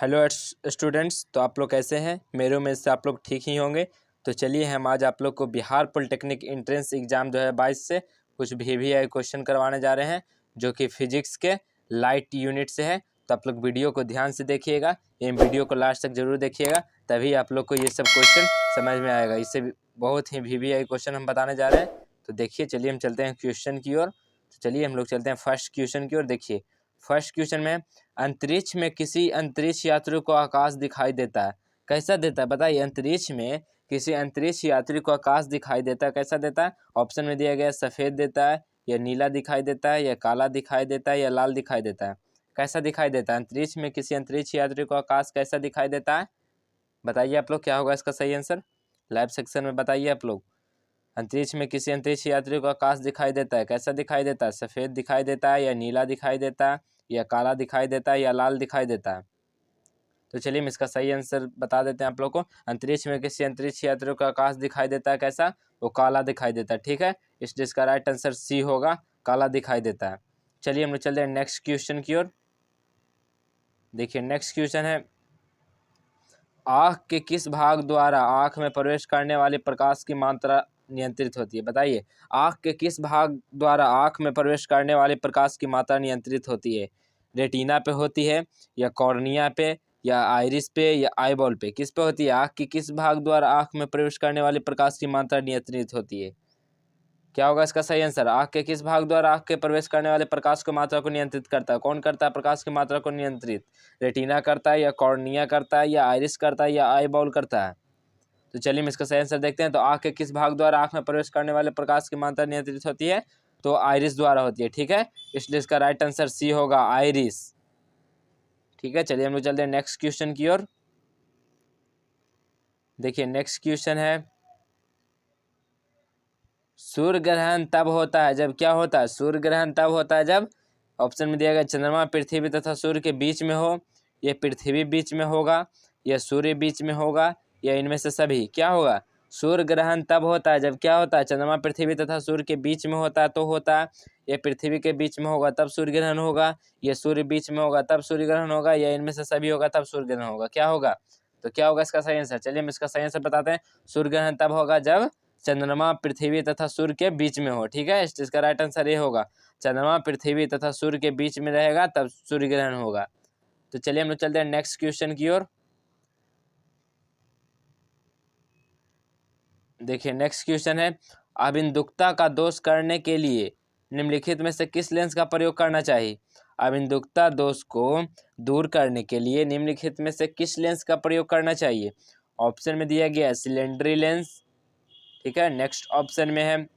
Hello students, तो आप लोग कैसे हैं। मेरे उम्मीद से आप लोग ठीक ही होंगे। तो चलिए हम आज आप लोग को बिहार पॉलिटेक्निक एंट्रेंस एग्ज़ाम 2022 से कुछ VVI क्वेश्चन करवाने जा रहे हैं, जो कि फिजिक्स के लाइट यूनिट से है। तो आप लोग वीडियो को ध्यान से देखिएगा, ये वीडियो को लास्ट तक जरूर देखिएगा, तभी आप लोग को ये सब क्वेश्चन समझ में आएगा। इससे बहुत ही VVI क्वेश्चन हम बताने जा रहे हैं। तो देखिए, चलिए हम चलते हैं क्वेश्चन की ओर। तो चलिए हम लोग चलते हैं फर्स्ट क्वेश्चन की ओर। देखिए फर्स्ट क्वेश्चन में, अंतरिक्ष में किसी अंतरिक्ष यात्री को आकाश दिखाई देता है, कैसा देता है बताइए। अंतरिक्ष में किसी अंतरिक्ष यात्री को आकाश दिखाई देता है, कैसा देता है। ऑप्शन में दिया गया सफ़ेद देता है, या नीला दिखाई देता है, या काला दिखाई देता है, या लाल दिखाई देता है। कैसा दिखाई देता है। अंतरिक्ष में किसी अंतरिक्ष यात्री को आकाश कैसा दिखाई देता है, बताइए आप लोग। क्या होगा इसका सही आंसर, लाइव सेक्शन में बताइए आप लोग। अंतरिक्ष में किसी अंतरिक्ष यात्री को आकाश दिखाई देता है, कैसा दिखाई देता है। सफ़ेद दिखाई देता है, या नीला दिखाई देता है, या काला दिखाई देता है, या लाल दिखाई देता है। तो चलिए हम इसका सही आंसर बता देते हैं आप लोग को। अंतरिक्ष में किसी अंतरिक्ष यात्री को आकाश दिखाई देता है, कैसा, वो काला दिखाई देता है। ठीक है, इसलिए इसका राइट आंसर सी होगा, काला दिखाई देता है। चलिए हम लोग चलते हैं नेक्स्ट क्वेश्चन की ओर। देखिए नेक्स्ट क्वेश्चन है, आँख के किस भाग द्वारा आँख में प्रवेश करने वाले प्रकाश की मात्रा नियंत्रित होती है, बताइए। आँख के किस भाग द्वारा आँख में प्रवेश करने वाले प्रकाश की मात्रा नियंत्रित होती है। रेटिना पे होती है, या कॉर्निया पे, या आइरिस पे, या आईबॉल पे। किस पे होती है। आँख के किस भाग द्वारा आँख में प्रवेश करने वाले प्रकाश की मात्रा नियंत्रित होती है। क्या होगा इसका सही आंसर। आँख के किस भाग द्वारा आँख के प्रवेश करने वाले प्रकाश की मात्रा को नियंत्रित करता है। कौन करता है प्रकाश की मात्रा को नियंत्रित। रेटिना करता है, या कॉर्निया करता है, या आइरिस करता है, या आईबॉल करता है। तो चलिए हम इसका सही आंसर देखते हैं। तो आँख के किस भाग द्वारा आँख में प्रवेश करने वाले प्रकाश की मात्रा नियंत्रित होती है, तो आइरिस द्वारा होती है। ठीक है, इसलिए इसका राइट आंसर सी होगा, आइरिस। ठीक है, चलिए हम लोग चलते हैं नेक्स्ट क्वेश्चन की ओर। देखिए नेक्स्ट क्वेश्चन है, सूर्य ग्रहण तब होता है जब क्या होता है। सूर्य ग्रहण तब होता है जब, ऑप्शन में दिया गया चंद्रमा पृथ्वी तथा सूर्य के बीच में हो, या पृथ्वी बीच में होगा, या सूर्य बीच में होगा, या इनमें से सभी। क्या होगा। सूर्य ग्रहण तब होता है जब क्या होता है, चंद्रमा पृथ्वी तथा सूर्य के बीच में होता है तो होता है, या पृथ्वी के बीच में होगा तब सूर्य ग्रहण होगा, या सूर्य बीच में होगा तब सूर्य ग्रहण होगा, या इनमें से सभी होगा तब सूर्य ग्रहण होगा। क्या होगा। तो क्या होगा इसका सही आंसर। चलिए हम इसका सही आंसर बताते हैं। सूर्य ग्रहण तब होगा जब चंद्रमा पृथ्वी तथा सूर्य के बीच में हो। ठीक है, इसका राइट आंसर ये होगा, चंद्रमा पृथ्वी तथा सूर्य के बीच में रहेगा तब सूर्य ग्रहण होगा। तो चलिए हम लोग चलते हैं नेक्स्ट क्वेश्चन की ओर। देखिए नेक्स्ट क्वेश्चन है, अबिंदुकता का दोष करने के लिए निम्नलिखित में से किस लेंस का प्रयोग करना चाहिए। अबिंदुकता दोष को दूर करने के लिए निम्नलिखित में से किस लेंस का प्रयोग करना चाहिए। ऑप्शन में दिया गया है सिलेंडरी लेंस। ठीक है, नेक्स्ट ऑप्शन में है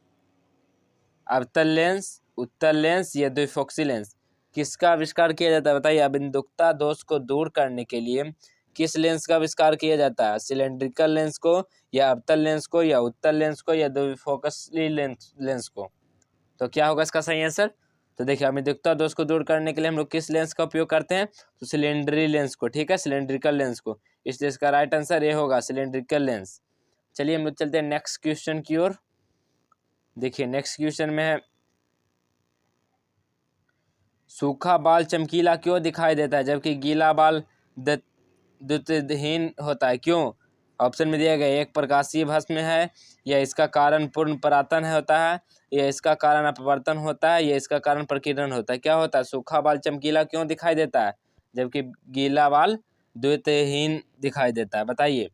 अवतल लेंस, उत्तल लेंस, या द्विफोक्सी लेंस। किसका आविष्कार किया जाता है बताइए। अबिंदुकता दोष को दूर करने के लिए किस लेंस का आविष्कार किया जाता है। सिलेंड्रिकल लेंस को, या अवतल लेंस को, या उत्तल लेंस को, या द्विफोकसी लेंस को। तो क्या होगा इसका सही आंसर। तो देखिए अबिंदुकता दोष को दूर करने के लिए हम लोग किस लेंस का उपयोग करते हैं, तो सिलेंडरी लेंस को। ठीक है, सिलेंड्रिकल लेंस को, इसलिए इसका राइट आंसर ये होगा, सिलेंड्रिकल लेंस। चलिए हम लोग चलते हैं नेक्स्ट क्वेश्चन की ओर। देखिए नेक्स्ट क्वेश्चन में है, सूखा बाल चमकीला क्यों दिखाई देता है जबकि गीला बाल द्युतिहीन होता है, क्यों। ऑप्शन में दिया गया, एक प्रकाशीय भस्म है, या इसका कारण पूर्ण परातन होता है, या इसका कारण अपवर्तन होता है, या इसका कारण प्रकीर्णन होता है। क्या होता है। सूखा बाल चमकीला क्यों दिखाई देता है जबकि गीला बाल द्युतिहीन दिखाई देता है, बताइए।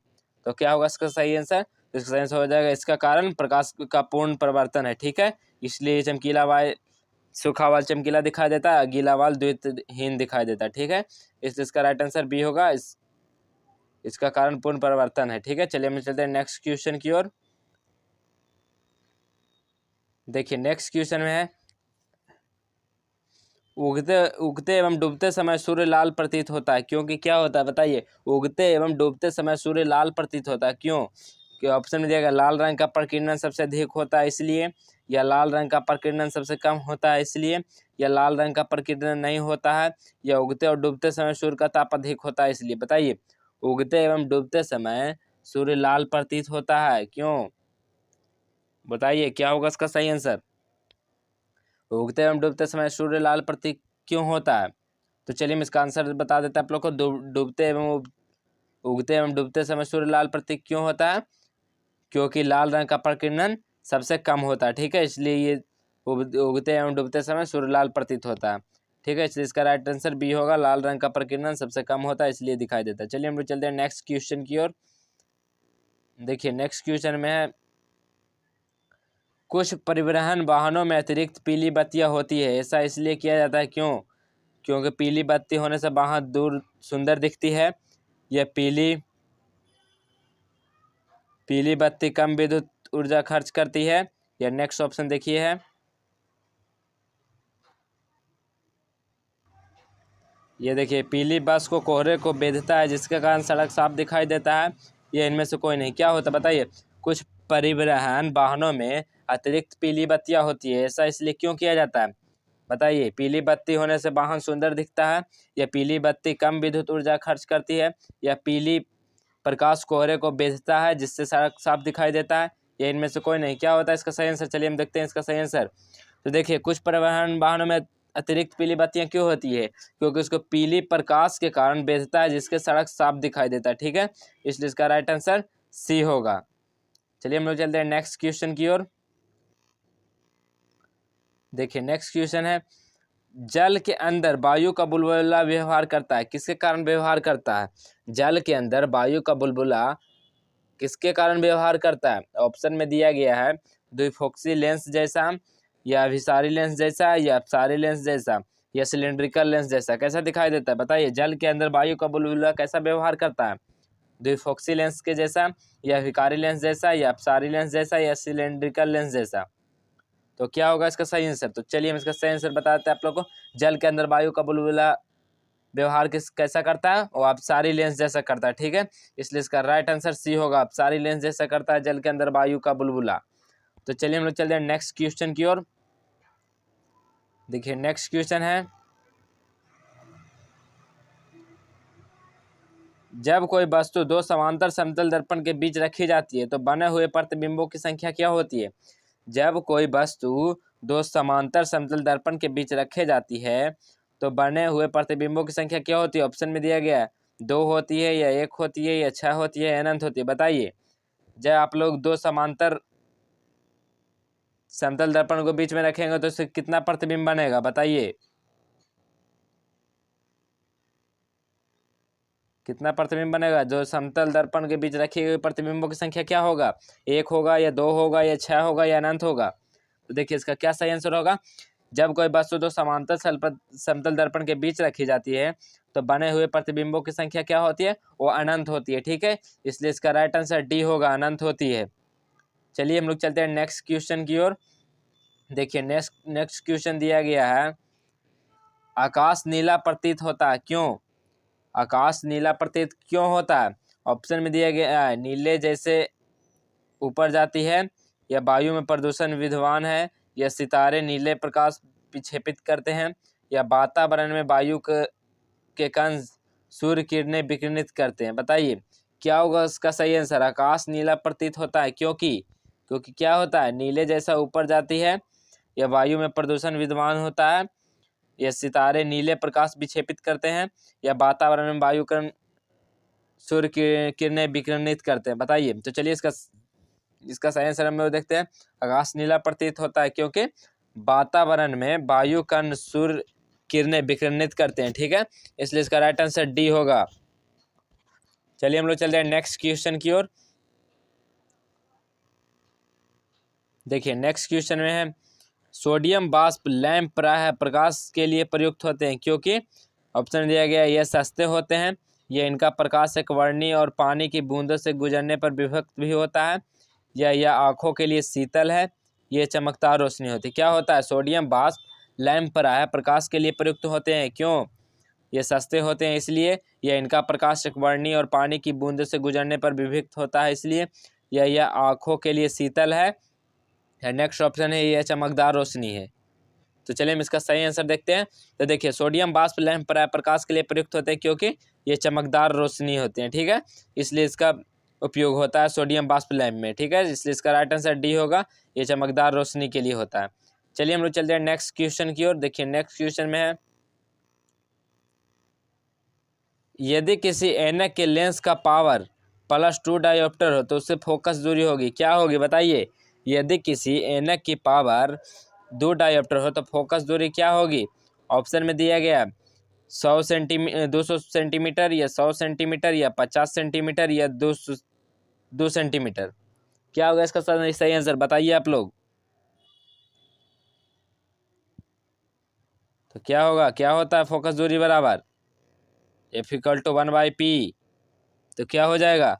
तो क्या होगा इसका सही आंसर। इसका सही आंसर हो जाएगा, इसका कारण प्रकाश का पूर्ण परिवर्तन है। ठीक है, इसलिए चमकीला बाल, सूखा बाल चमकीला दिखाई देता है, गीला बाल द्युतिहीन दिखाई देता है। ठीक है, इसलिए इसका राइट आंसर बी होगा, इसका कारण पूर्ण परिवर्तन है। ठीक है, चलिए हम चलते हैं नेक्स्ट क्वेश्चन की ओर। देखिए नेक्स्ट क्वेश्चन में है, उगते एवं डूबते समय सूर्य लाल प्रतीत होता है क्योंकि क्या होता है बताइए। उगते एवं डूबते समय सूर्य लाल प्रतीत होता है क्यों। कि ऑप्शन में दिया गया, लाल रंग का प्रकीर्णन सबसे अधिक होता है इसलिए, या लाल रंग का प्रकीर्णन सबसे कम होता है इसलिए, या लाल रंग का प्रकीर्णन नहीं होता है, या उगते और डूबते समय सूर्य का ताप अधिक होता है इसलिए। बताइए, उगते एवं डूबते समय सूर्य लाल प्रतीत होता है क्यों, बताइए क्या होगा इसका सही आंसर। उगते एवं डूबते समय सूर्य लाल प्रतीत क्यों होता है। तो चलिए हम इसका आंसर बता देते हैं आप लोग को। डूबते एवं उगते एवं डूबते समय सूर्य लाल प्रतीत क्यों होता है? क्योंकि लाल रंग का प्रकीर्णन सबसे कम होता है, ठीक है, इसलिए ये उगते एवं डूबते समय सूर्य लाल प्रतीत होता है, ठीक है, इसलिए इसका राइट आंसर बी होगा। लाल रंग का प्रकीर्णन सबसे कम होता है इसलिए दिखाई देता है। चलिए हम लोग चलते हैं नेक्स्ट क्वेश्चन की ओर। देखिए नेक्स्ट क्वेश्चन में है, कुछ परिवहन वाहनों में अतिरिक्त पीली बत्तियां होती है, ऐसा इसलिए किया जाता है क्यों? क्योंकि पीली बत्ती होने से वाहन दूर सुंदर दिखती है, या पीली बत्ती कम विद्युत ऊर्जा खर्च करती है, या नेक्स्ट ऑप्शन देखिए है, ये देखिए पीली बस को कोहरे को बेधता है जिसके कारण सड़क साफ दिखाई देता है, ये इनमें से कोई नहीं। क्या होता है बताइए? कुछ परिवहन वाहनों में अतिरिक्त पीली बत्तियां होती है, ऐसा इसलिए क्यों किया जाता है बताइए? पीली बत्ती होने से वाहन सुंदर दिखता है, या पीली बत्ती कम विद्युत ऊर्जा खर्च करती है, या पीली प्रकाश कोहरे को बेधता है जिससे सड़क साफ दिखाई देता है, या इनमें से कोई नहीं। क्या होता है इसका सही आंसर? चलिए हम देखते हैं इसका सही आंसर। तो देखिए कुछ परिवहन वाहनों में अतिरिक्त पीली बत्तियां क्यों होती है? क्योंकि उसको पीली प्रकाश के कारण बेधता है जिसके सड़क साफ दिखाई देता है, ठीक है, इसलिए इसका राइट आंसर सी होगा। चलिए हम लोग चलते हैं नेक्स्ट क्वेश्चन की ओर। देखिए नेक्स्ट क्वेश्चन है, जल के अंदर वायु का बुलबुला व्यवहार करता है, किसके कारण व्यवहार करता है? जल के अंदर वायु का बुलबुला किसके कारण व्यवहार करता है? ऑप्शन में दिया गया है, द्विफोक्सी लेंस जैसा, या अभिसारी लेंस जैसा, या अपसारी लेंस जैसा, या सिलेंड्रिकल लेंस जैसा। कैसा दिखाई देता है बताइए? जल के अंदर वायु का बुलबुला कैसा व्यवहार करता है? द्विफोक्सी लेंस के जैसा, या अभिकारी लेंस जैसा, या अपसारी लेंस जैसा, या सिलेंड्रिकल लेंस जैसा। तो क्या होगा इसका सही आंसर? तो चलिए हम इसका सही आंसर बताते हैं आप लोग को। जल के अंदर वायु का बुलबुला व्यवहार कैसा करता है? वो अपसारी लेंस जैसा करता है, ठीक है, इसलिए इसका राइट आंसर सी होगा। अपसारी लेंस जैसा करता है जल के अंदर वायु का बुलबुला। तो चलिए हम लोग चलते हैं नेक्स्ट क्वेश्चन की ओर। देखिए नेक्स्ट क्वेश्चन है, जब कोई वस्तु दो समांतर समतल दर्पण के बीच रखी जाती है तो बने हुए प्रतिबिंबों की संख्या क्या होती है? जब कोई वस्तु दो समांतर समतल दर्पण के बीच रखे जाती है तो बने हुए प्रतिबिंबों की संख्या क्या होती है? ऑप्शन में दिया गया है, 2 होती है, या 1 होती है, या 6 होती है, या अनंत होती है। बताइए, जब आप लोग दो समांतर समतल दर्पण को बीच में रखेंगे तो इससे कितना प्रतिबिंब बनेगा बताइए? कितना प्रतिबिंब बनेगा? जो समतल दर्पण के बीच रखे हुए प्रतिबिंबों की संख्या क्या होगा? 1 होगा, या 2 होगा, या 6 होगा, या अनंत होगा? तो देखिए इसका क्या सही आंसर होगा। जब कोई वस्तु दो समांतर समतल दर्पण के बीच रखी जाती है तो बने हुए प्रतिबिंबों की संख्या क्या होती है? वो अनंत होती है, ठीक है, इसलिए इसका राइट आंसर डी होगा, अनंत होती है। चलिए हम लोग चलते हैं नेक्स्ट क्वेश्चन की ओर। देखिए नेक्स्ट क्वेश्चन दिया गया है, आकाश नीला प्रतीत होता है क्यों? आकाश नीला प्रतीत क्यों होता है? ऑप्शन में दिया गया है, नीले जैसे ऊपर जाती है, या वायु में प्रदूषण विद्यमान है, या सितारे नीले प्रकाश विक्षेपित करते हैं, या वातावरण में वायु के कण सूर्य किरणें विकिरणित करते हैं। बताइए क्या होगा उसका सही आंसर? आकाश नीला प्रतीत होता है क्योंकि क्या होता है? नीले जैसा ऊपर जाती है, या वायु में प्रदूषण विद्यमान होता है, या सितारे नीले प्रकाश विक्षेपित करते हैं, या वातावरण में वायु कण सूर्य किरणें विकिरणित करते हैं। बताइए, तो चलिए इसका सही आंसर हम लोग देखते हैं। आकाश नीला प्रतीत होता है क्योंकि वातावरण में वायु कण सूर्य किरणें विकिरणित करते हैं, ठीक है, इसलिए इसका राइट आंसर डी होगा। चलिए हम लोग चलते हैं नेक्स्ट क्वेश्चन की ओर। देखिए नेक्स्ट क्वेश्चन में है, सोडियम वाष्प लैंप प्रायः प्रकाश के लिए प्रयुक्त होते हैं क्योंकि? ऑप्शन दिया गया है, यह सस्ते होते हैं, यह इनका प्रकाश एक वर्णी और पानी की बूंदों से गुजरने पर विभक्त भी होता है, या यह आँखों के लिए शीतल है, ये चमकदार रोशनी होती है। क्या होता है? सोडियम वाष्प लैंप प्रायः प्रकाश के लिए प्रयुक्त होते हैं क्यों? ये सस्ते होते हैं इसलिए, यह इनका प्रकाश एक वर्णी और पानी की बूंदों से गुजरने पर विभक्त होता है इसलिए, या यह आँखों के लिए शीतल है, नेक्स्ट ऑप्शन है यह चमकदार रोशनी है। तो चलिए हम इसका सही आंसर देखते हैं। तो देखिए सोडियम वाष्प लैंप प्रायः प्रकाश के लिए प्रयुक्त होते हैं क्योंकि ये चमकदार रोशनी होती है, ठीक है, इसलिए इसका उपयोग होता है सोडियम वाष्प लैंप में, ठीक है, इसलिए इसका राइट आंसर डी होगा, ये चमकदार रोशनी के लिए होता है। चलिए हम लोग चलते हैं नेक्स्ट क्वेश्चन की ओर। देखिए नेक्स्ट क्वेश्चन में है, यदि किसी ऐनक के लेंस का पावर +2 डायोप्टर हो तो उससे फोकस दूरी होगी, क्या होगी बताइए। यदि किसी ऐनक की पावर 2 डायोप्टर हो तो फोकस दूरी क्या होगी। ऑप्शन में दिया गया 200 सेंटीमीटर या 100 सेंटीमीटर या 50 सेंटीमीटर या 2 सेंटीमीटर। क्या होगा इसका सही आंसर बताइए आप लोग। तो क्या होगा, क्या होता है फोकस दूरी बराबर F=1/P। तो क्या हो जाएगा,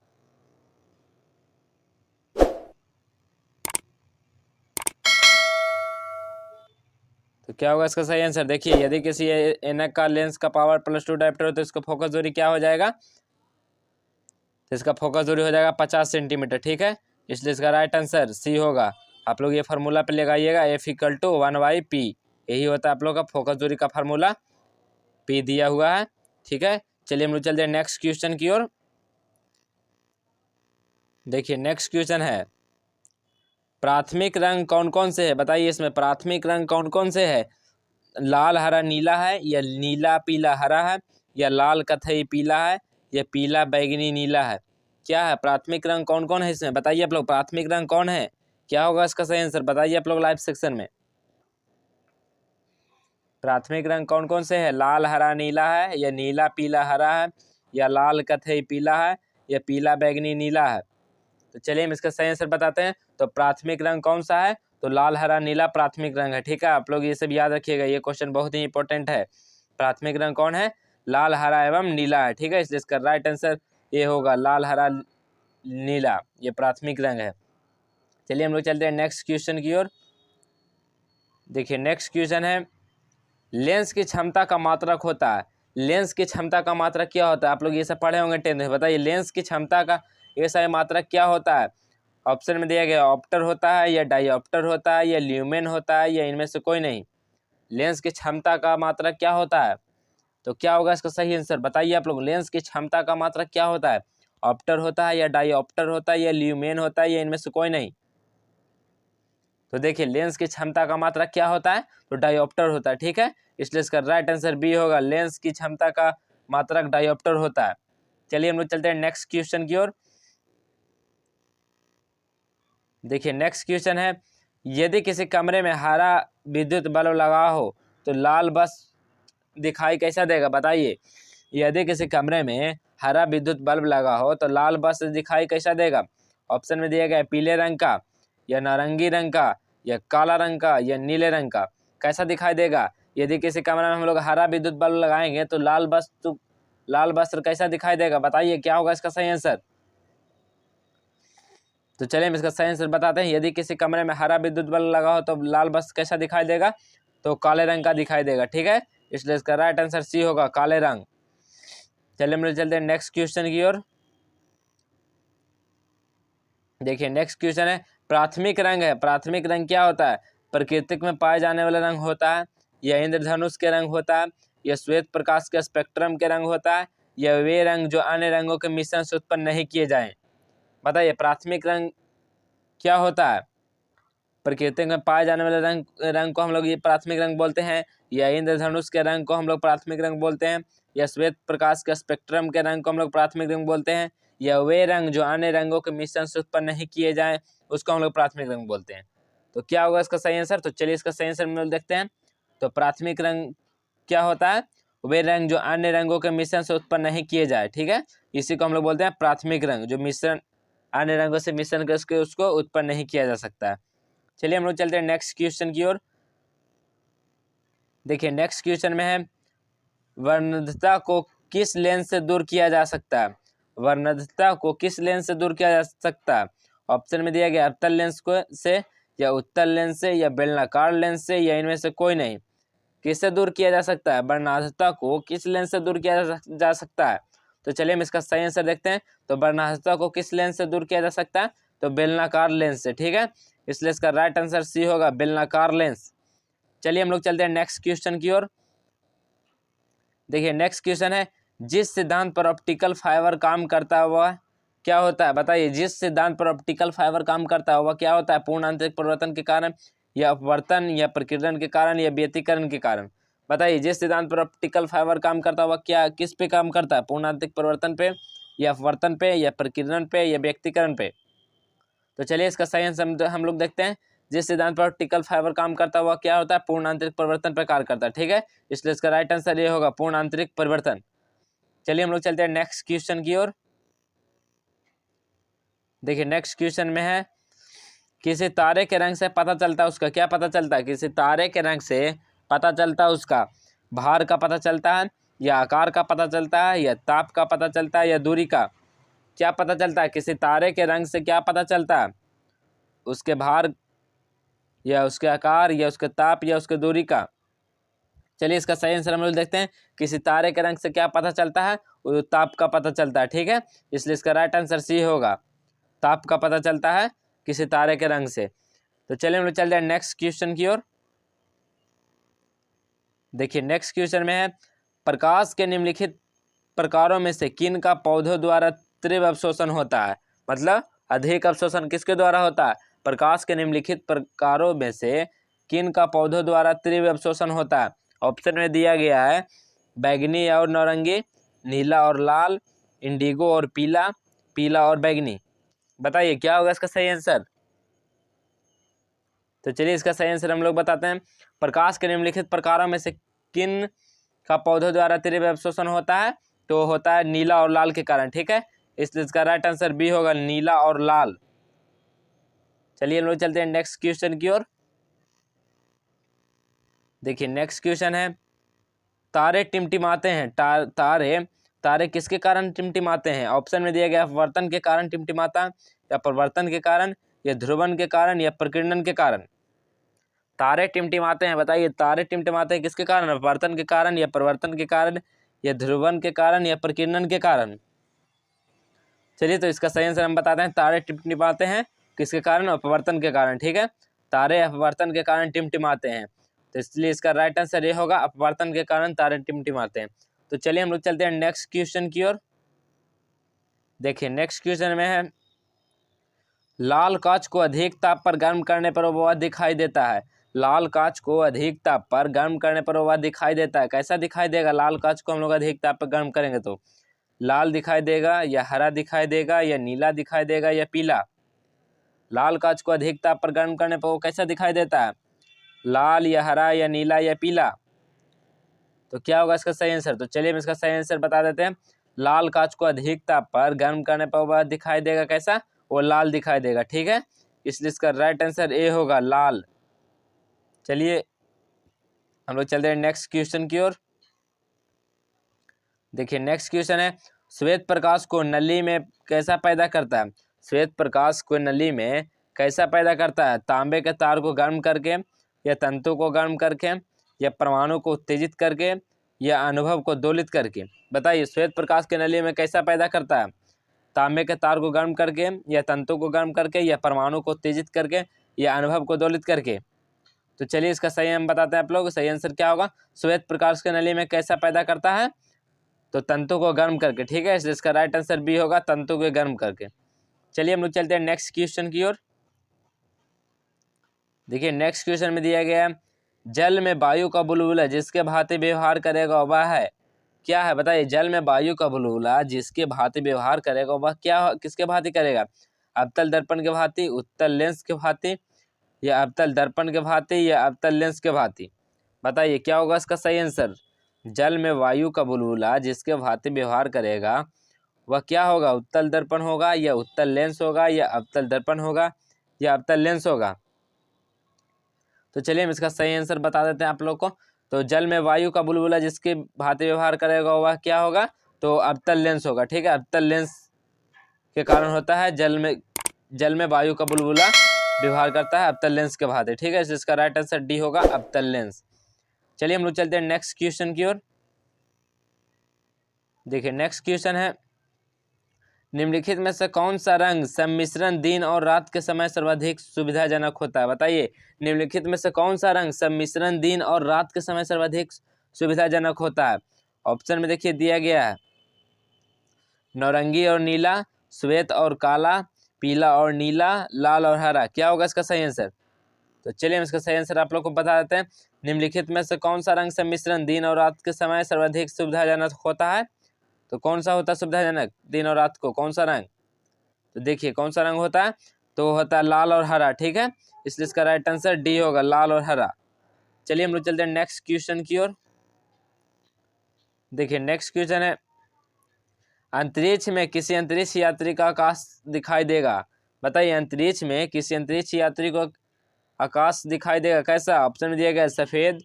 तो क्या होगा इसका सही आंसर। देखिए यदि किसी ऐनक का लेंस का पावर +2 डायोप्टर हो तो इसका फोकस दूरी क्या हो जाएगा, तो इसका फोकस दूरी हो जाएगा 50 सेंटीमीटर। ठीक है, इसलिए इसका राइट आंसर सी होगा। आप लोग ये फार्मूला पे लगाइएगा F=1/P। यही होता है आप लोग का फोकस दूरी का फार्मूला, P दिया हुआ है। ठीक है, चलिए हम लोग चलते हैं नेक्स्ट क्वेश्चन की ओर। देखिए नेक्स्ट क्वेश्चन है, प्राथमिक रंग कौन कौन से है बताइए। इसमें प्राथमिक रंग कौन कौन से है, लाल हरा नीला है या नीला पीला हरा है या लाल कथई पीला है या पीला बैगनी नीला है। क्या है प्राथमिक रंग कौन कौन है इसमें बताइए आप लोग, प्राथमिक रंग कौन है, क्या होगा इसका सही आंसर बताइए आप लोग लाइव सेक्शन में। प्राथमिक रंग कौन कौन से है, लाल हरा नीला है या नीला पीला हरा है या लाल कथई पीला है या पीला बैगनी नीला है। तो चलिए हम इसका सही आंसर बताते हैं। तो प्राथमिक रंग कौन सा है, तो लाल हरा नीला प्राथमिक रंग है। ठीक है, आप लोग ये सब याद रखिएगा, ये क्वेश्चन बहुत ही इंपॉर्टेंट है। प्राथमिक रंग कौन है, लाल हरा एवं नीला है। ठीक है, इसलिए इसका राइट आंसर ये होगा लाल हरा नीला, ये प्राथमिक रंग है। चलिए हम लोग चलते हैं नेक्स्ट क्वेश्चन की ओर। देखिए नेक्स्ट क्वेश्चन है, लेंस की क्षमता का मात्रक होता है। लेंस की क्षमता का मात्रक क्या होता है, आप लोग ये सब पढ़े होंगे 10th में, बताइए लेंस की क्षमता का ये सारे मात्रक क्या होता है। ऑप्शन में दिया गया ऑप्टर होता है या डायोप्टर होता है या ल्यूमेन होता है या इनमें से कोई नहीं। लेंस की क्षमता का मात्रक क्या होता है, तो क्या होगा इसका सही आंसर बताइए आप लोग। लेंस की क्षमता का मात्रक क्या होता है, ऑप्टर होता है या डायोप्टर होता है या ल्यूमेन होता है या इनमें से कोई नहीं। तो देखिए लेंस की क्षमता का मात्रक क्या होता है, तो डायोप्टर होता है। ठीक है, इसलिए इसका राइट आंसर बी होगा, लेंस की क्षमता का मात्रक डायोप्टर होता है। चलिए हम लोग चलते हैं नेक्स्ट क्वेश्चन की ओर। देखिए नेक्स्ट क्वेश्चन है, यदि किसी कमरे में हरा विद्युत बल्ब लगा हो तो लाल बस दिखाई कैसा देगा बताइए। यदि किसी कमरे में हरा विद्युत बल्ब लगा हो तो लाल बस दिखाई कैसा देगा। ऑप्शन में दिया गया है पीले रंग का या नारंगी रंग का या काला रंग का या नीले रंग का। कैसा दिखाई देगा, यदि किसी कमरे में हम लोग हरा विद्युत बल्ब लगाएंगे तो लाल वस्त्र कैसा दिखाई देगा बताइए, क्या होगा इसका सही आंसर। तो चलिए हम इसका सही आंसर बताते हैं। यदि किसी कमरे में हरा विद्युत बल्ब लगा हो तो लाल बस कैसा दिखाई देगा, तो काले रंग का दिखाई देगा। ठीक है, इसलिए इसका राइट आंसर सी होगा, काले रंग। चलिए हम लोग चलते हैं नेक्स्ट क्वेश्चन की ओर। देखिए नेक्स्ट क्वेश्चन है, प्राथमिक रंग है। प्राथमिक रंग क्या होता है, प्रकृति में पाए जाने वाला रंग होता है या इंद्रधनुष के रंग होता है या श्वेत प्रकाश के स्पेक्ट्रम के रंग होता है या वे रंग जो अन्य रंगों के मिश्रण से उत्पन्न नहीं किए जाएं। बताइए प्राथमिक रंग क्या होता है, प्रकृति में पाए जाने वाले रंग को हम लोग ये प्राथमिक रंग बोलते हैं या इंद्रधनुष के रंग को हम लोग प्राथमिक रंग बोलते हैं या श्वेत प्रकाश के स्पेक्ट्रम के रंग को हम लोग प्राथमिक रंग बोलते हैं या वे रंग जो अन्य रंगों के मिश्रण से उत्पन्न नहीं किए जाएं उसको हम लोग प्राथमिक रंग बोलते हैं। तो क्या होगा इसका सही आंसर, तो चलिए इसका सही आंसर हम लोग देखते हैं। तो प्राथमिक रंग क्या होता है, वे रंग जो अन्य रंगों के मिश्रण से उत्पन्न नहीं किए जाए। ठीक है, इसी को हम लोग बोलते हैं प्राथमिक रंग, जो मिश्रण अन्य रंगों से मिश्रण करके उसको उत्पन्न नहीं किया जा सकता है। चलिए हम लोग चलते हैं नेक्स्ट क्वेश्चन की ओर। देखिए नेक्स्ट क्वेश्चन में है, वर्णद्धता को किस लेंस से दूर किया जा सकता है। वर्णद्धता को किस लेंस से दूर किया जा सकता है। ऑप्शन में दिया गया अवतल लेंस को से या उत्तल लेंस से या बेलनाकार लेंस से या इनमें से कोई नहीं। किससे दूर किया जा सकता है, वर्णद्धता को किस लेंस से दूर किया जा सकता है। तो चलिए हम इसका सही आंसर देखते हैं। तो वर्णद्धता को किस लेंस से दूर किया जा सकता है, तो बेलनाकार लेंस से। ठीक है, इसलिए इसका राइट आंसर सी होगा, बेलनाकार लेंस। चलिए हम लोग चलते हैं नेक्स्ट क्वेश्चन की ओर। देखिए नेक्स्ट क्वेश्चन है, जिस सिद्धांत पर ऑप्टिकल फाइबर काम करता हुआ क्या होता है बताइए। जिस सिद्धांत पर ऑप्टिकल फाइबर काम करता हुआ क्या होता है, पूर्ण आंतरिक परिवर्तन के कारण या अपवर्तन या प्रकीर्णन के कारण या व्यतिकरण के कारण। बताइए जिस सिद्धांत पर ऑप्टिकल फाइबर काम करता है वह क्या किस पे काम करता है, पूर्ण आंतरिक परिवर्तन पे या अपवर्तन पे या प्रकीर्णन पे या व्यक्तीकरण पे। तो चलिए इसका सही आंसर हम लोग देखते हैं। जिस सिद्धांत पर ऑप्टिकल फाइबर काम करता है वह क्या होता है, पूर्ण आंतरिक परिवर्तन पर कार्य करता है। ठीक है, इसलिए इसका राइट आंसर ये होगा पूर्ण आंतरिक परिवर्तन। चलिए हम लोग चलते हैं नेक्स्ट क्वेश्चन की ओर। देखिए नेक्स्ट क्वेश्चन में है, किसी तारे के रंग से पता चलता है उसका क्या पता चलता है, किसी तारे के रंग से पता चलता है उसका भार का पता चलता है या आकार का पता चलता है या ताप का पता चलता है या दूरी का। क्या पता चलता है, किसी तारे के रंग से क्या पता चलता है, उसके भार या उसके आकार या उसके ताप या उसके दूरी का। चलिए इसका सही आंसर हम लोग देखते हैं। किसी तारे के रंग से क्या पता चलता है, वो ताप का पता चलता है। ठीक है, इसलिए इसका राइट आंसर सी होगा, ताप का पता चलता है किसी तारे के रंग से। तो चलिए हम लोग चल रहे हैं नेक्स्ट क्वेश्चन की ओर। देखिए नेक्स्ट क्वेश्चन में है, प्रकाश के निम्नलिखित प्रकारों में से किन का पौधों द्वारा तीव्र अवशोषण होता है। मतलब अधिक अवशोषण किसके द्वारा होता है, प्रकाश के निम्नलिखित प्रकारों में से किन का पौधों द्वारा तीव्र अवशोषण होता है। ऑप्शन में दिया गया है बैगनी और नारंगी, नीला और लाल, इंडिगो और पीला, पीला और बैगनी। बताइए क्या होगा इसका सही आंसर। तो चलिए इसका सही आंसर हम लोग बताते हैं। प्रकाश के निम्नलिखित प्रकारों में से किन का पौधों द्वारा तीव्र अवशोषण होता है, तो होता है नीला और लाल के कारण। ठीक है, इसलिए इसका राइट आंसर बी होगा, नीला और लाल। चलिए हम लोग चलते हैं नेक्स्ट क्वेश्चन की ओर। देखिए नेक्स्ट क्वेश्चन है, तारे टिमटिमाते हैं, तारे किसके कारण टिमटिमाते हैं। ऑप्शन में दिया गया अपवर्तन के कारण टिमटिमाता, या परिवर्तन के कारण, या ध्रुवन के कारण, या प्रकीर्णन के कारण। तारे टिमटिमाते हैं, बताइए तारे टिमटिमाते हैं किसके कारण, अपवर्तन के कारण या परिवर्तन के कारण या ध्रुवन के कारण या प्रकीर्णन के कारण। चलिए तो इसका सही आंसर हम बताते हैं, तारे टिमटिमाते हैं किसके कारण, अपवर्तन के कारण। ठीक है, तारे अपवर्तन के कारण टिमटिमाते हैं, तो इसलिए इसका राइट आंसर ये होगा, अपवर्तन के कारण तारे टिमटिमाते हैं। तो चलिए हम लोग चलते हैं नेक्स्ट क्वेश्चन की ओर। देखिए नेक्स्ट क्वेश्चन में है, लाल कांच को अधिक ताप पर गर्म करने पर वह दिखाई देता है। लाल कांच को अधिक ताप पर गर्म करने पर वह दिखाई देता है। कैसा दिखाई देगा, लाल कांच को हम लोग अधिक ताप पर गर्म करेंगे तो लाल दिखाई देगा या हरा दिखाई देगा या नीला दिखाई देगा या पीला। लाल कांच को अधिक ताप पर गर्म करने पर वो कैसा दिखाई देता है, लाल या हरा या नीला या पीला। तो क्या होगा इसका सही आंसर। तो चलिए हम इसका सही आंसर बता देते हैं। लाल कांच को अधिक ताप पर गर्म करने पर वह दिखाई देगा कैसा, वो लाल दिखाई देगा। ठीक है, इसलिए इसका राइट आंसर ए होगा, लाल। चलिए हम लोग चलते हैं नेक्स्ट क्वेश्चन की ओर। देखिए नेक्स्ट क्वेश्चन है, श्वेत प्रकाश को नली में कैसा पैदा करता है। श्वेत प्रकाश को नली में कैसा पैदा करता है, तांबे के तार को गर्म करके, या तंतु को गर्म करके, या परमाणु को उत्तेजित करके, या अनुभव को दोलित करके। बताइए श्वेत प्रकाश के नली में कैसा पैदा करता है, तांबे के तार को गर्म करके, या तंतु को गर्म करके, या परमाणु को उत्तेजित करके, या अनुभव को दोलित करके। तो चलिए इसका सही हम बताते हैं आप लोग, सही आंसर क्या होगा। श्वेत प्रकाश के नली में कैसा पैदा करता है, तो तंतु को गर्म करके। ठीक है, इसलिए इसका राइट आंसर बी होगा, तंतु को गर्म करके। चलिए हम लोग चलते हैं नेक्स्ट क्वेश्चन की ओर। देखिए नेक्स्ट क्वेश्चन में दिया गया है, जल में वायु का बुलबुला जिसके भांति व्यवहार करेगा वह है क्या है। बताइए जल में वायु का बुलबुला जिसके भांति व्यवहार करेगा वह क्या किसके भांति करेगा, अवतल दर्पण के भांति, उत्तल लेंस के भांति, या अवतल दर्पण के भांति, या अवतल लेंस के भांति। बताइए क्या होगा इसका सही आंसर। जल में वायु का बुलबुला जिसके भांति व्यवहार करेगा वह क्या होगा, उत्तल दर्पण होगा, या उत्तल लेंस होगा, या अवतल दर्पण होगा, या अवतल लेंस होगा। तो चलिए हम इसका सही आंसर बता देते हैं आप लोग को। तो जल में वायु का बुलबुला जिसके भांति व्यवहार करेगा वह क्या होगा, तो अवतल लेंस होगा। ठीक है, अवतल लेंस के कारण होता है, जल में वायु का बुलबुला व्यवहार करता है अवतल लेंस के भांति। ठीक है, इसका राइट आंसर डी होगा, अवतल लेंस। चलिए हम लोग चलते हैं नेक्स्ट क्वेश्चन की ओर। देखिए नेक्स्ट क्वेश्चन है, निम्नलिखित में से कौन सा रंग सम्मिश्रण दिन और रात के समय सर्वाधिक सुविधाजनक होता है। बताइए निम्नलिखित में से कौन सा रंग सम्मिश्रण दिन और रात के समय सर्वाधिक सुविधाजनक होता है। ऑप्शन में देखिए दिया गया है नारंगी और नीला, श्वेत और काला, पीला और नीला, लाल और हरा। क्या होगा इसका सही आंसर। तो चलिए हम इसका सही आंसर आप लोग को बता देते हैं। निम्नलिखित में से कौन सा रंग सम्मिश्रण दिन और रात के समय सर्वाधिक सुविधाजनक होता है? तो कौन सा होता है सुविधाजनक दिन और रात को, कौन सा रंग? तो देखिए कौन सा रंग होता है, तो होता है लाल और हरा। ठीक है, इसलिए इसका राइट आंसर डी होगा, लाल और हरा। चलिए हम लोग चलते हैं नेक्स्ट क्वेश्चन की ओर। देखिए नेक्स्ट क्वेश्चन है, अंतरिक्ष में किसी अंतरिक्ष यात्री का आकाश दिखाई देगा। बताइए अंतरिक्ष में किसी अंतरिक्ष यात्री को आकाश दिखाई देगा कैसा? ऑप्शन में दिया गया सफेद,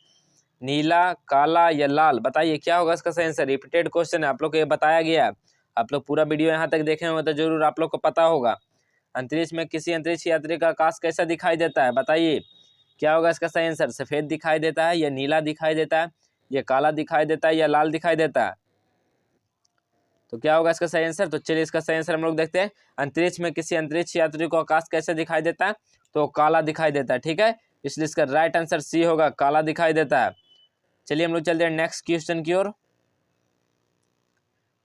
नीला, काला या लाल। बताइए क्या होगा इसका सही आंसर। रिपीटेड क्वेश्चन है, आप लोग को ये बताया गया है, आप लोग पूरा वीडियो यहाँ तक देखे होंगे तो जरूर आप लोग को पता होगा। अंतरिक्ष में किसी अंतरिक्ष यात्री का आकाश कैसा दिखाई देता है? बताइए क्या होगा इसका सही आंसर। सफेद दिखाई देता है या नीला दिखाई देता है या काला दिखाई देता है या लाल दिखाई देता है? तो क्या होगा इसका सही आंसर। तो चलिए इसका सही आंसर हम लोग देखते हैं। अंतरिक्ष में किसी अंतरिक्ष यात्री को आकाश कैसे दिखाई देता है? तो काला दिखाई देता है। ठीक है, इसलिए इसका राइट आंसर सी होगा, काला दिखाई देता है। चलिए हम लोग चलते हैं नेक्स्ट क्वेश्चन की ओर।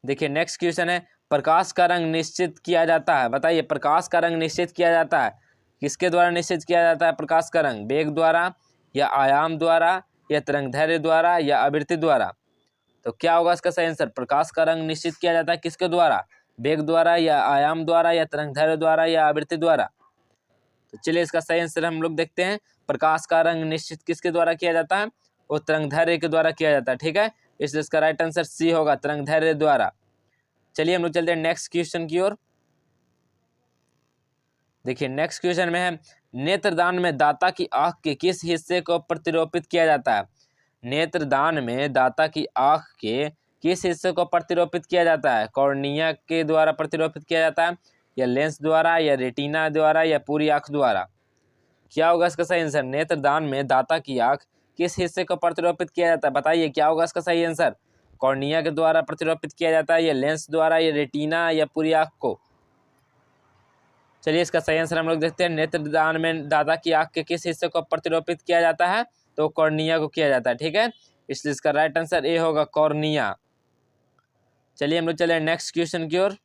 देखिए नेक्स्ट क्वेश्चन है, प्रकाश का रंग निश्चित किया जाता है। बताइए प्रकाश का रंग निश्चित किया जाता है किसके द्वारा निश्चित किया जाता है? प्रकाश का रंग वेग द्वारा या आयाम द्वारा या तरंगदैर्घ्य द्वारा या आवृत्ति द्वारा? तो क्या होगा इसका सही आंसर। प्रकाश का रंग निश्चित किया जाता है किसके द्वारा? वेग द्वारा या आयाम द्वारा या तरंगदैर्घ्य द्वारा या आवृत्ति द्वारा? तो चलिए इसका सही आंसर हम लोग देखते हैं। प्रकाश का रंग निश्चित किसके द्वारा किया जाता है? वो तरंगदैर्घ्य के द्वारा किया जाता है। ठीक है, इसलिए इसका राइट आंसर सी होगा, तरंगदैर्घ्य द्वारा। चलिए हम लोग चलते हैं नेक्स्ट क्वेश्चन की ओर। देखिए नेक्स्ट क्वेश्चन में है, नेत्रदान में दाता की आंख के किस हिस्से को प्रतिरोपित किया जाता है? नेत्रदान में दाता की आंख के किस हिस्से को प्रतिरोपित किया जाता है? कॉर्निया के द्वारा प्रतिरोपित किया जाता है या लेंस द्वारा या रेटिना द्वारा या पूरी आंख द्वारा? क्या होगा इसका सही आंसर। नेत्रदान में दाता की आंख किस हिस्से को प्रतिरोपित किया जाता है? बताइए क्या होगा इसका सही आंसर। कॉर्निया के द्वारा प्रतिरोपित किया जाता है या लेंस द्वारा या रेटिना या पूरी आंख को? चलिए इसका सही आंसर हम लोग देखते हैं। नेत्रदान में दाता की आंख के किस हिस्से को प्रतिरोपित किया जाता है? तो कॉर्निया को किया जाता है। ठीक है, इसलिए इसका राइट आंसर ए होगा, कॉर्निया। चलिए हम लोग चले नेक्स्ट क्वेश्चन की ओर।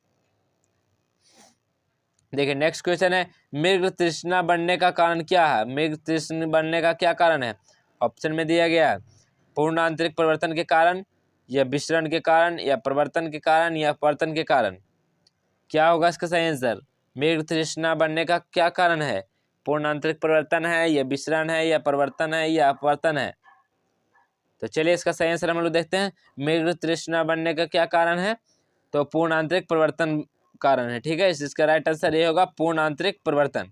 देखिए नेक्स्ट क्वेश्चन है, मृग तृष्णा बढ़ने का कारण क्या है? मृग तृष्ण बढ़ने का क्या कारण है? ऑप्शन में दिया गया है पूर्ण आंतरिक परिवर्तन के कारण या विसरण के कारण या परिवर्तन के कारण या अपवर्तन के कारण? क्या होगा इसका सही आंसर। मृग तृष्णा बढ़ने का क्या कारण है? पूर्ण आंतरिक परिवर्तन है या विसरण है या परिवर्तन है या अपवर्तन है? तो चलिए इसका सही आंसर हम लोग देखते हैं। मृग तृष्णा बढ़ने का क्या कारण है? तो पूर्ण आंतरिक परिवर्तन कारण है। ठीक है, इसका राइट आंसर ये होगा, पूर्ण आंतरिक परिवर्तन।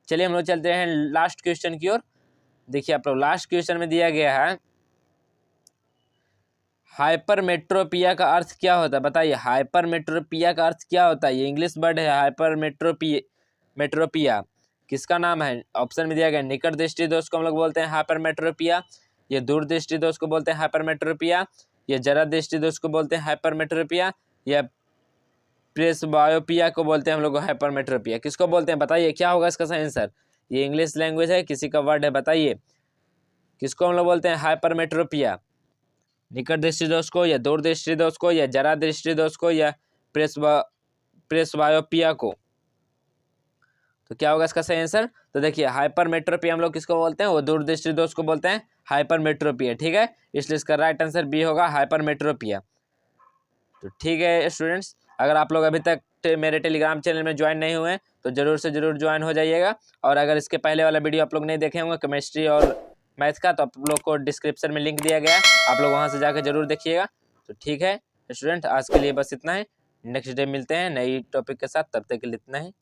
चलिए हम लोग चलते हैं लास्ट क्वेश्चन की ओर। देखिए आप लोग लास्ट क्वेश्चन में दिया गया है, हाइपरमेट्रोपिया का अर्थ क्या होता है? बताइए हाइपरमेट्रोपिया का अर्थ क्या होता है? ये इंग्लिश वर्ड है हाइपरमेट्रोपिया किसका नाम है? ऑप्शन में दिया गया निकट दृष्टि दोष को हम लोग बोलते हैं हाइपरमेट्रोपिया, ये दूर दृष्टि दोष को बोलते हैं हाइपरमेट्रोपिया, ये जरा दृष्टि दोष को बोलते हैं हाइपरमेट्रोपिया, या प्रेसबायोपिया को बोलते हैं हम लोग हाइपरमेट्रोपिया। किसको बोलते हैं? बताइए क्या होगा इसका सही आंसर। ये इंग्लिश लैंग्वेज है, किसी का वर्ड है, बताइए किसको हम लोग बोलते हैं हाइपरमेट्रोपिया? निकट दृष्टि दोष को या दूर दृष्टि दोष को या जरा दृष्टि दोष को या प्रेसबायोपिया को? तो क्या होगा इसका सही आंसर। तो देखिए हाइपरमेट्रोपिया हम लोग किसको बोलते हैं? वो दूर दृष्टि दोष को बोलते हैं हाइपरमेट्रोपिया। ठीक है, इसलिए इसका राइट आंसर बी होगा, हाइपरमेट्रोपिया। तो ठीक है स्टूडेंट्स, अगर आप लोग अभी तक मेरे टेलीग्राम चैनल में ज्वाइन नहीं हुए हैं तो जरूर से जरूर ज्वाइन हो जाइएगा। और अगर इसके पहले वाला वीडियो आप लोग नहीं देखे होंगे केमिस्ट्री और मैथ का, तो आप लोग को डिस्क्रिप्शन में लिंक दिया गया है, आप लोग वहाँ से जाकर जरूर देखिएगा। तो ठीक है स्टूडेंट, आज के लिए बस इतना ही। नेक्स्ट डे मिलते हैं नई टॉपिक के साथ, तब तक के लिए इतना ही।